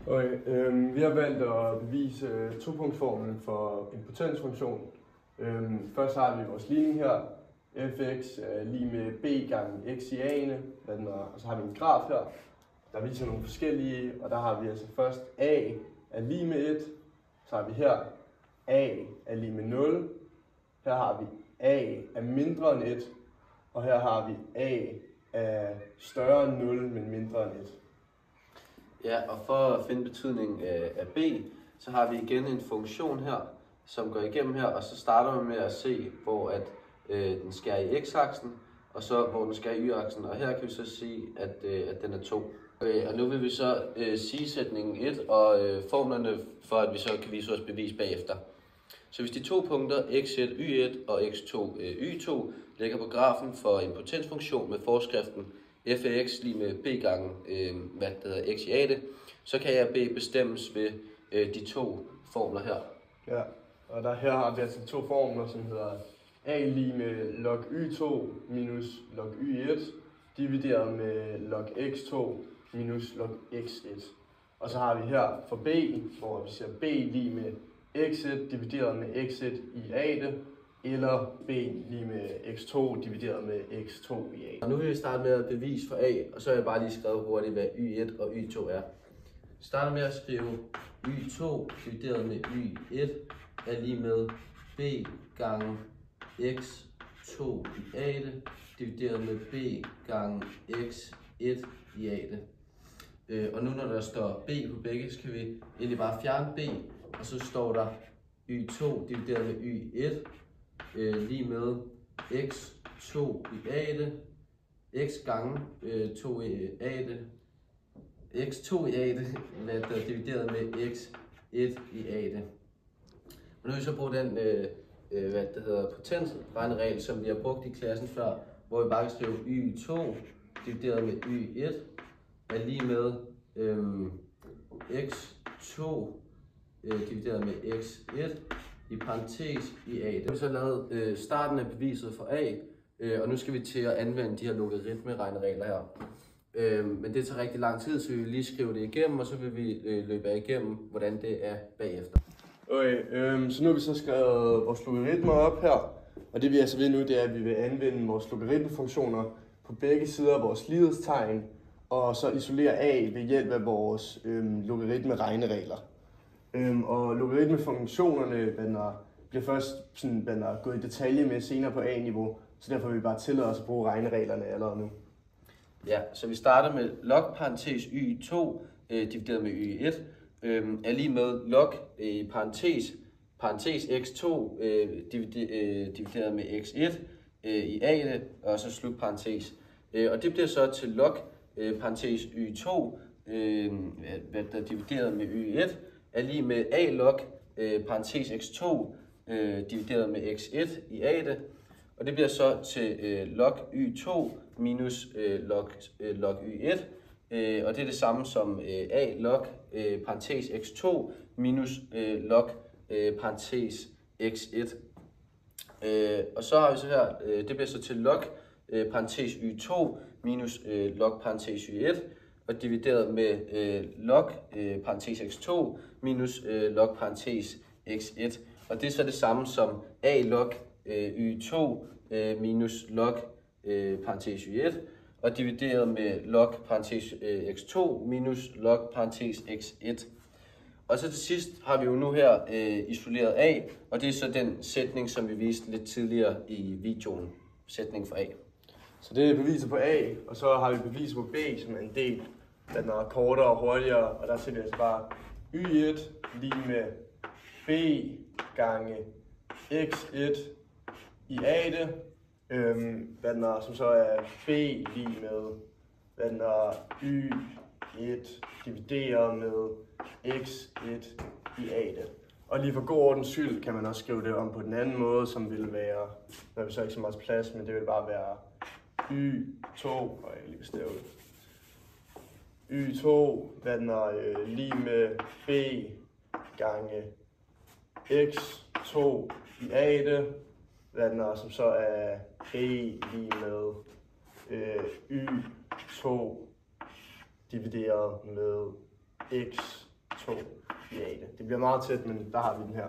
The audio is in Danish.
Okay, vi har valgt at bevise topunktsformlen for en potensfunktion. Først har vi vores ligning her. Fx er lige med b gange x i a'ene, og så har vi en graf her, der viser nogle forskellige, og der har vi altså først a er lige med 1, så har vi her a er lige med 0, her har vi a er mindre end 1, og her har vi a er større end 0, men mindre end 1. Ja, og for at finde betydningen af b, så har vi igen en funktion her, som går igennem her, og så starter vi med at se, hvor den skærer i x-aksen, og så hvor den skærer i y-aksen, og her kan vi så sige, at den er 2. Og nu vil vi så sige sætningen 1, og formlerne for, at vi så kan vise vores bevis bagefter. Så hvis de to punkter x1 y1 og x2 y2 ligger på grafen for en potensfunktion med forskriften f af x lige med b gange x i a det, så kan jeg b bestemmes ved de to formler her. Ja, og her har vi altså to formler, som hedder a lige med log y2 minus log y1 divideret med log x2 minus log x1. Og så har vi her for b, hvor vi siger b lige med x1 divideret med x1 i a det, eller b lige med x2 divideret med x2 i a. Og nu vil vi starte med at bevise for a, og så har jeg bare lige skrevet hurtigt, hvad y1 og y2 er. Vi starter med at skrive y2 divideret med y1 er lige med b gange x2 i a det divideret med b gange x1 i a det. Og nu når der står b på begge, så kan vi egentlig bare fjerne b, og så står der y2 divideret med y1 lige med x2 i a det, x gange 2 i a det, x2 i a det, divideret med x1 i a det. Og nu vil vi så bruge den potensregneregel, som vi har brugt i klassen før, hvor vi bare kan skrive y2 divideret med y1 er lige med x2 divideret med x1 i parentes i a. Det har så lavet starten af beviset for a, og nu skal vi til at anvende de her logaritmeregneregler her. Men det tager rigtig lang tid, så vi vil lige skrive det igennem, og så vil vi løbe af igennem, hvordan det er bagefter. Okay, så nu har vi så skrevet vores logaritmer op her, og det vi altså ved nu, det er, at vi vil anvende vores logaritmefunktioner på begge sider af vores lighedstegn, og så isolere a ved hjælp af vores logaritmeregneregler. Og logaritmefunktionerne bliver først gået i detalje med senere på a-niveau, så derfor vil vi bare tillade os at bruge regnereglerne allerede nu. Ja, så vi starter med log parentes y2 divideret med y1 er lige med log parentes x2 divideret med x1 i a det, og så slut parentes. Og det bliver så til log parentes y2 divideret med y1 er lige med a log parentes x2 divideret med x1 i a det, og det bliver så til log y2 minus log y1, og det er det samme som a log parentes x2 minus log parentes x1. Og så har vi så her, det bliver så til log parentes y2 minus log parentes y1, og divideret med log parentes x2 minus log parentes x1. Og det er så det samme som a log y2 minus log parentes y1, og divideret med log parentes x2 minus log parentes x1. Og så til sidst har vi jo nu her isoleret a, og det er så den sætning, som vi viste lidt tidligere i videoen, sætning for a. Så det er beviset på a, og så har vi beviset på b, som er en del, den er kortere og hurtigere, og der ser vi altså bare y1 lige med b gange x1 i a det, som så er b lige med y1 divideret med x1 i a det. Og lige for god ordens skyld kan man også skrive det om på den anden måde, som vil være, der vil så ikke så meget plads, men det vil bare være y2, og jeg lige bestemme y2, lige med b gange x2 i a det, som så er b lige med y2 divideret med x 2 i A det. Det bliver meget tæt, men der har vi den her.